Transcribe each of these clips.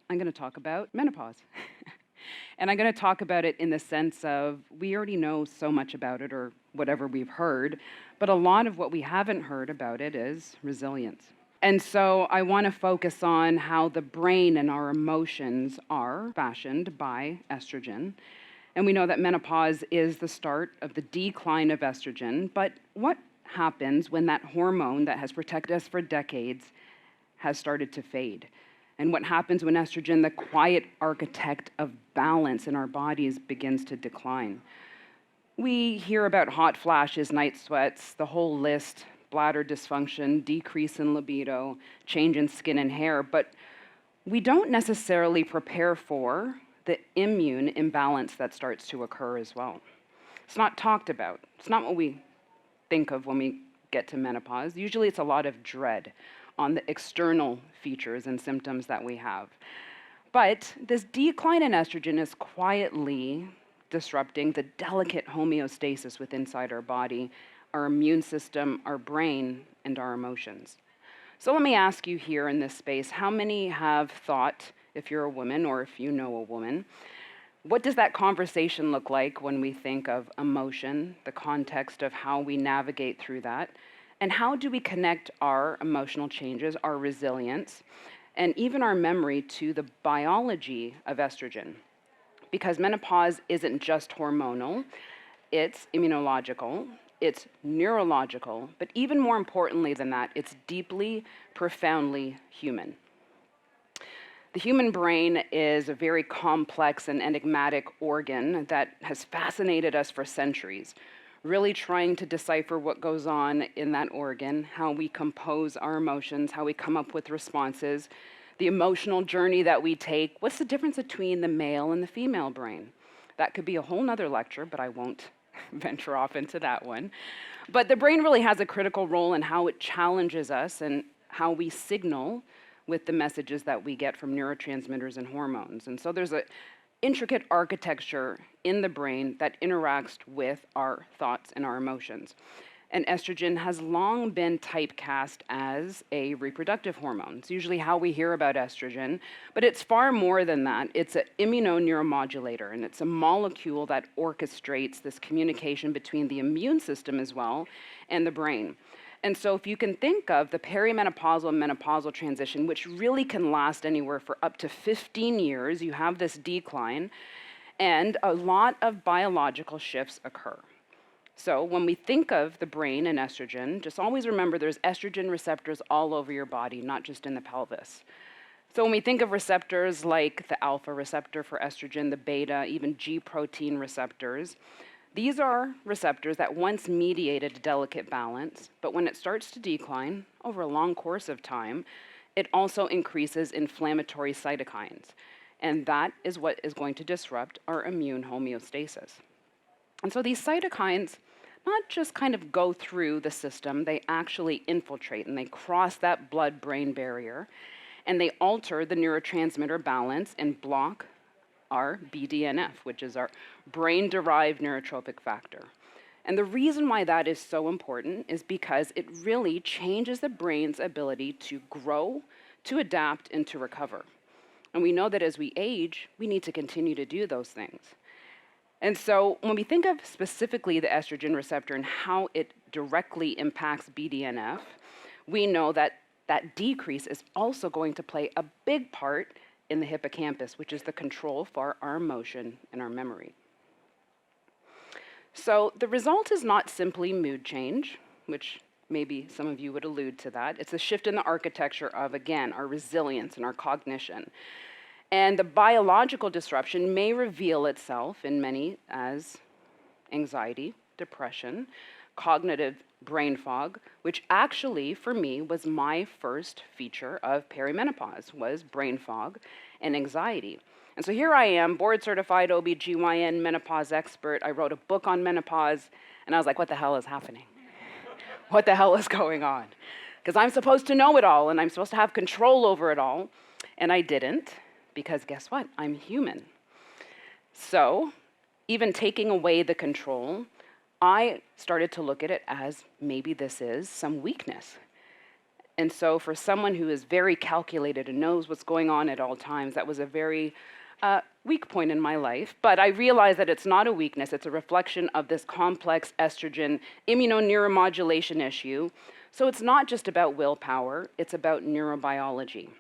I'm going to talk about menopause. And I'm going to talk about it in the sense of we already know so much about it or whatever we've heard, but a lot of what we haven't heard about it is resilience. And so I want to focus on how the brain and our emotions are fashioned by estrogen. And we know that menopause is the start of the decline of estrogen, but what happens when that hormone that has protected us for decades has started to fade? And what happens when estrogen, the quiet architect of balance in our bodies, begins to decline? We hear about hot flashes, night sweats, the whole list, bladder dysfunction, decrease in libido, change in skin and hair, but we don't necessarily prepare for the immune imbalance that starts to occur as well. It's not talked about. It's not what we think of when we get to menopause. Usually it's a lot of dread on the external features and symptoms that we have. But this decline in estrogen is quietly disrupting the delicate homeostasis within inside our body, our immune system, our brain, and our emotions. So let me ask you here in this space, how many have thought, if you're a woman or if you know a woman, what does that conversation look like when we think of emotion, the context of how we navigate through that? And how do we connect our emotional changes, our resilience, and even our memory to the biology of estrogen? Because menopause isn't just hormonal, it's immunological, it's neurological, but even more importantly than that, it's deeply, profoundly human. The human brain is a very complex and enigmatic organ that has fascinated us for centuries, really trying to decipher what goes on in that organ, how we compose our emotions, how we come up with responses, the emotional journey that we take. What's the difference between the male and the female brain? That could be a whole nother lecture, but I won't venture off into that one. But the brain really has a critical role in how it challenges us and how we signal with the messages that we get from neurotransmitters and hormones. And so there's an intricate architecture in the brain that interacts with our thoughts and our emotions. And estrogen has long been typecast as a reproductive hormone. It's usually how we hear about estrogen, but it's far more than that. It's an immunoneuromodulator, and it's a molecule that orchestrates this communication between the immune system as well and the brain. And so if you can think of the perimenopausal and menopausal transition, which really can last anywhere for up to 15 years, you have this decline, and a lot of biological shifts occur. So when we think of the brain and estrogen, just always remember there's estrogen receptors all over your body, not just in the pelvis. So when we think of receptors like the alpha receptor for estrogen, the beta, even G protein receptors, these are receptors that once mediated a delicate balance, but when it starts to decline over a long course of time, it also increases inflammatory cytokines. And that is what is going to disrupt our immune homeostasis. And so these cytokines not just kind of go through the system, they actually infiltrate and they cross that blood-brain barrier and they alter the neurotransmitter balance and block our BDNF, which is our brain-derived neurotrophic factor. And the reason why that is so important is because it really changes the brain's ability to grow, to adapt, and to recover. And we know that as we age, we need to continue to do those things. And so when we think of specifically the estrogen receptor and how it directly impacts BDNF, we know that that decrease is also going to play a big part in the hippocampus, which is the control for our emotion and our memory. So the result is not simply mood change, which maybe some of you would allude to that. It's a shift in the architecture of, again, our resilience and our cognition. And the biological disruption may reveal itself in many as anxiety, depression, cognitive brain fog, which actually for me was my first feature of perimenopause, was brain fog and anxiety. And so here I am, board certified OB/GYN menopause expert. I wrote a book on menopause and I was like, what the hell is happening? What the hell is going on? Because I'm supposed to know it all and I'm supposed to have control over it all. And I didn't. Because guess what? I'm human. So even taking away the control, I started to look at it as maybe this is some weakness. And so for someone who is very calculated and knows what's going on at all times, that was a very weak point in my life. But I realized that it's not a weakness, it's a reflection of this complex estrogen immunoneuromodulation issue. So it's not just about willpower, it's about neurobiology.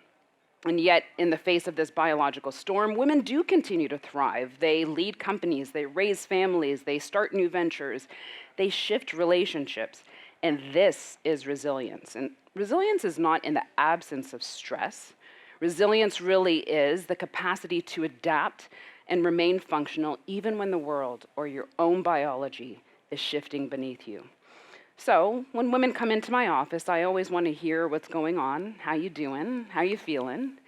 And yet, in the face of this biological storm, women do continue to thrive. They lead companies, they raise families, they start new ventures, they shift relationships. And this is resilience. And resilience is not in the absence of stress. Resilience really is the capacity to adapt and remain functional even when the world or your own biology is shifting beneath you. So when women come into my office, I always want to hear what's going on, how you doing, how you feeling.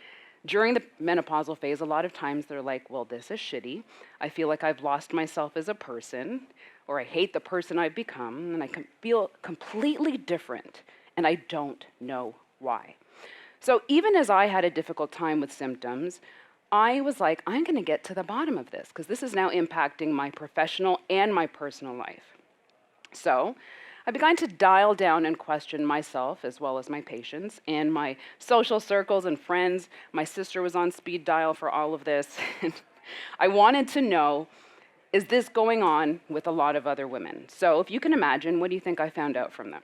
During the menopausal phase, a lot of times they're like, well, this is shitty. I feel like I've lost myself as a person, or I hate the person I've become, and I can feel completely different, and I don't know why. So even as I had a difficult time with symptoms, I was like, I'm going to get to the bottom of this, because this is now impacting my professional and my personal life. So I began to dial down and question myself as well as my patients and my social circles and friends. My sister was on speed dial for all of this. I wanted to know, is this going on with a lot of other women? So if you can imagine, what do you think I found out from them?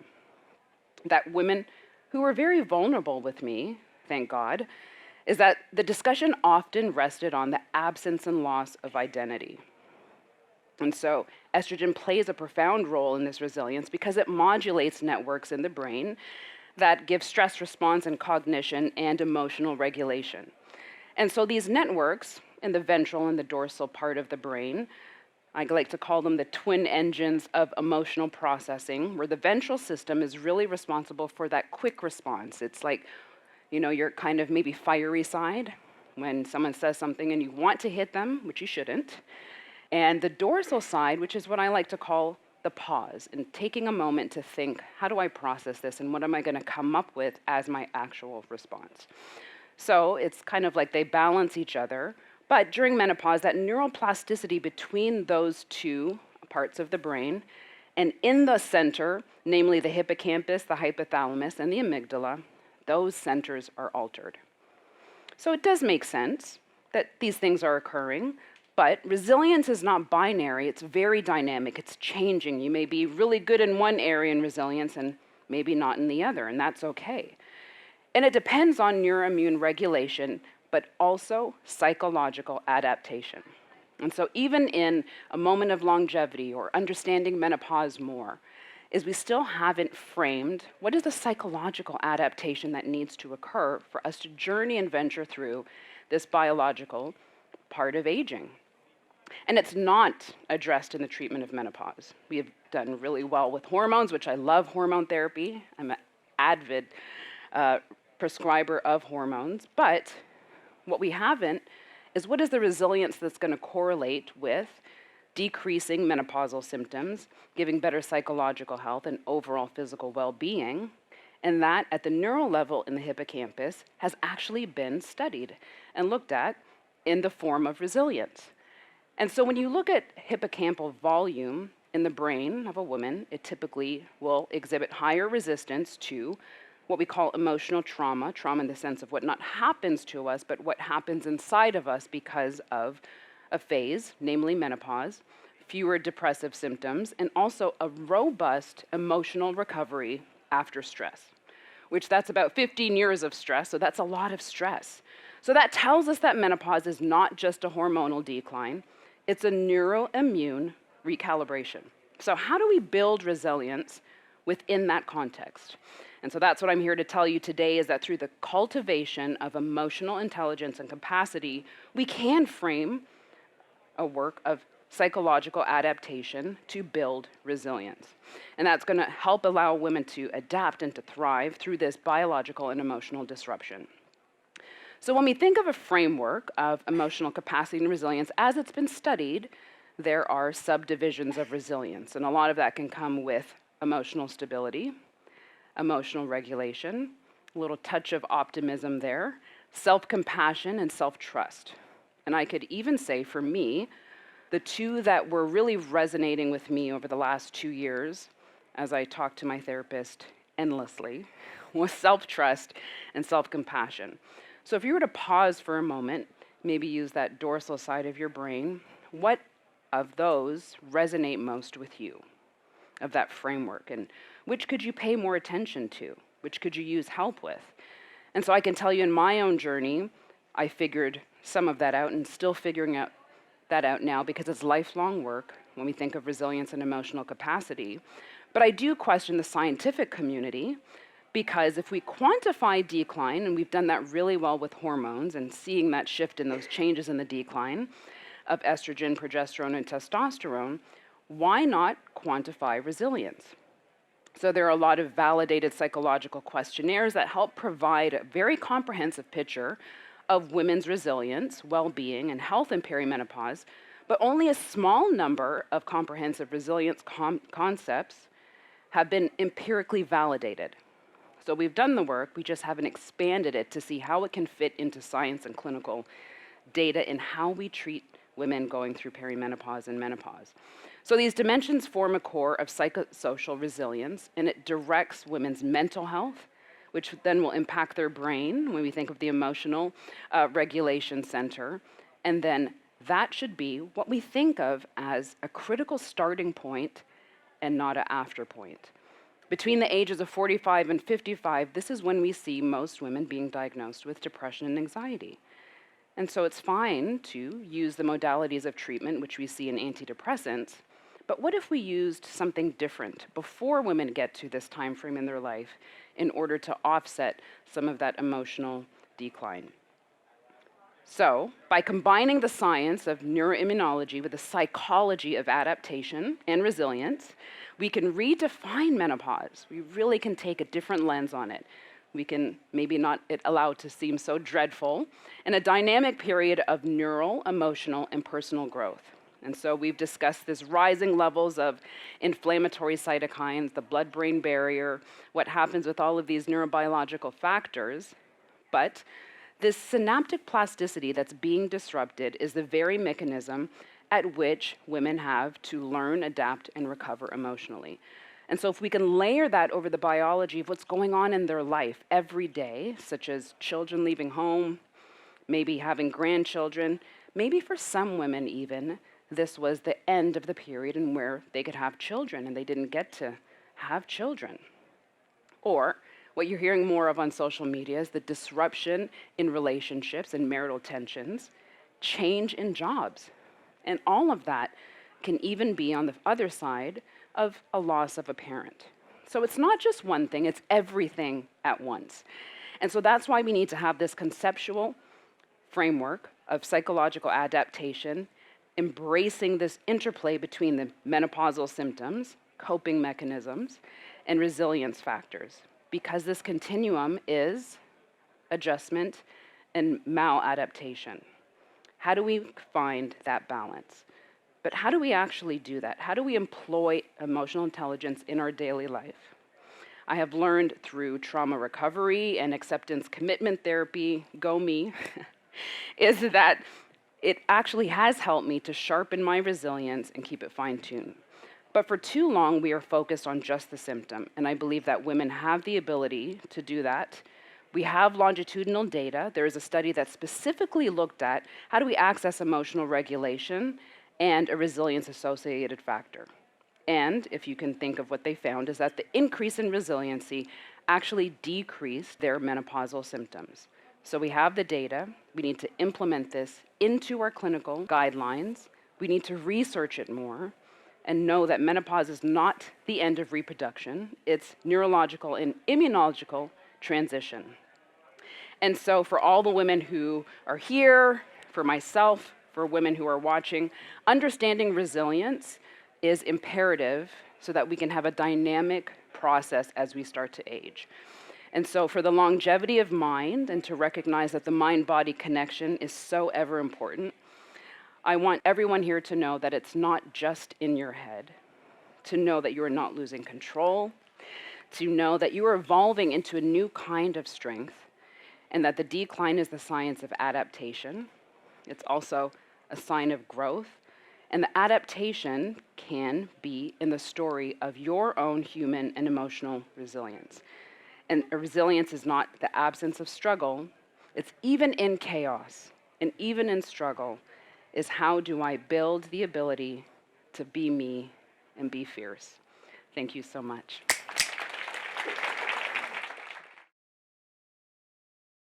That women who were very vulnerable with me, thank God, is that the discussion often rested on the absence and loss of identity. And so estrogen plays a profound role in this resilience because it modulates networks in the brain that give stress response and cognition and emotional regulation. And so these networks in the ventral and the dorsal part of the brain, I like to call them the twin engines of emotional processing, where the ventral system is really responsible for that quick response. It's like, your kind of maybe fiery side when someone says something and you want to hit them, which you shouldn't. And the dorsal side, which is what I like to call the pause, and taking a moment to think, how do I process this and what am I going to come up with as my actual response? So it's kind of like they balance each other. But during menopause, that neuroplasticity between those two parts of the brain and in the center, namely the hippocampus, the hypothalamus, and the amygdala, those centers are altered. So it does make sense that these things are occurring. But resilience is not binary, it's very dynamic, it's changing. You may be really good in one area in resilience and maybe not in the other, and that's okay. And it depends on neuroimmune regulation, but also psychological adaptation. And so even in a moment of longevity or understanding menopause more, is we still haven't framed what is the psychological adaptation that needs to occur for us to journey and venture through this biological part of aging. And it's not addressed in the treatment of menopause. We have done really well with hormones, which I love hormone therapy. I'm an avid prescriber of hormones. But what we haven't is what is the resilience that's going to correlate with decreasing menopausal symptoms, giving better psychological health and overall physical well-being. And that at the neural level in the hippocampus has actually been studied and looked at in the form of resilience. And so when you look at hippocampal volume in the brain of a woman, it typically will exhibit higher resistance to what we call emotional trauma, trauma in the sense of what not happens to us, but what happens inside of us because of a phase, namely menopause, fewer depressive symptoms, and also a robust emotional recovery after stress, which that's about 15 years of stress, so that's a lot of stress. So that tells us that menopause is not just a hormonal decline, it's a neuroimmune recalibration. So how do we build resilience within that context? And so that's what I'm here to tell you today, is that through the cultivation of emotional intelligence and capacity, we can frame a work of psychological adaptation to build resilience. And that's going to help allow women to adapt and to thrive through this biological and emotional disruption. So when we think of a framework of emotional capacity and resilience, as it's been studied, there are subdivisions of resilience. And a lot of that can come with emotional stability, emotional regulation, a little touch of optimism there, self-compassion, and self-trust. And I could even say, for me, the two that were really resonating with me over the last 2 years, as I talked to my therapist endlessly, was self-trust and self-compassion. So if you were to pause for a moment, maybe use that dorsal side of your brain, what of those resonate most with you, of that framework? And which could you pay more attention to? Which could you use help with? And so I can tell you in my own journey, I figured some of that out and still figuring that out now because it's lifelong work when we think of resilience and emotional capacity. But I do question the scientific community because if we quantify decline, and we've done that really well with hormones and seeing that shift in those changes in the decline of estrogen, progesterone, and testosterone, why not quantify resilience? So there are a lot of validated psychological questionnaires that help provide a very comprehensive picture of women's resilience, well-being, and health in perimenopause, but only a small number of comprehensive resilience concepts have been empirically validated. So we've done the work, we just haven't expanded it to see how it can fit into science and clinical data in how we treat women going through perimenopause and menopause. So these dimensions form a core of psychosocial resilience, and it directs women's mental health, which then will impact their brain when we think of the emotional regulation center. And then that should be what we think of as a critical starting point and not an after point. Between the ages of 45 and 55, this is when we see most women being diagnosed with depression and anxiety. And so it's fine to use the modalities of treatment, which we see in antidepressants, but what if we used something different before women get to this time frame in their life in order to offset some of that emotional decline? So, by combining the science of neuroimmunology with the psychology of adaptation and resilience, we can redefine menopause. We really can take a different lens on it. We can maybe not allow it to seem so dreadful, and a dynamic period of neural, emotional, and personal growth. And so we've discussed this rising levels of inflammatory cytokines, the blood-brain barrier, what happens with all of these neurobiological factors. But this synaptic plasticity that's being disrupted is the very mechanism at which women have to learn, adapt, and recover emotionally. And so if we can layer that over the biology of what's going on in their life every day, such as children leaving home, maybe having grandchildren, maybe for some women even, this was the end of the period in where they could have children and they didn't get to have children. Or what you're hearing more of on social media is the disruption in relationships and marital tensions, change in jobs. And all of that can even be on the other side of a loss of a parent. So it's not just one thing, it's everything at once. And so that's why we need to have this conceptual framework of psychological adaptation, embracing this interplay between the menopausal symptoms, coping mechanisms, and resilience factors, because this continuum is adjustment and maladaptation. How do we find that balance? But how do we actually do that? How do we employ emotional intelligence in our daily life? I have learned through trauma recovery and acceptance commitment therapy, go me, is that it actually has helped me to sharpen my resilience and keep it fine-tuned. But for too long, we are focused on just the symptom, and I believe that women have the ability to do that. We have longitudinal data. There is a study that specifically looked at how do we access emotional regulation and a resilience-associated factor. And if you can think of what they found is that the increase in resiliency actually decreased their menopausal symptoms. So we have the data. We need to implement this into our clinical guidelines. We need to research it more and know that menopause is not the end of reproduction. It's neurological and immunological transition. And so for all the women who are here, for myself, for women who are watching, understanding resilience is imperative so that we can have a dynamic process as we start to age. And so for the longevity of mind and to recognize that the mind-body connection is so ever important, I want everyone here to know that it's not just in your head, to know that you are not losing control, to know that you are evolving into a new kind of strength, and that the decline is the science of adaptation. It's also a sign of growth. And the adaptation can be in the story of your own human and emotional resilience. And resilience is not the absence of struggle. It's even in chaos and even in struggle is how do I build the ability to be me and be fierce. Thank you so much.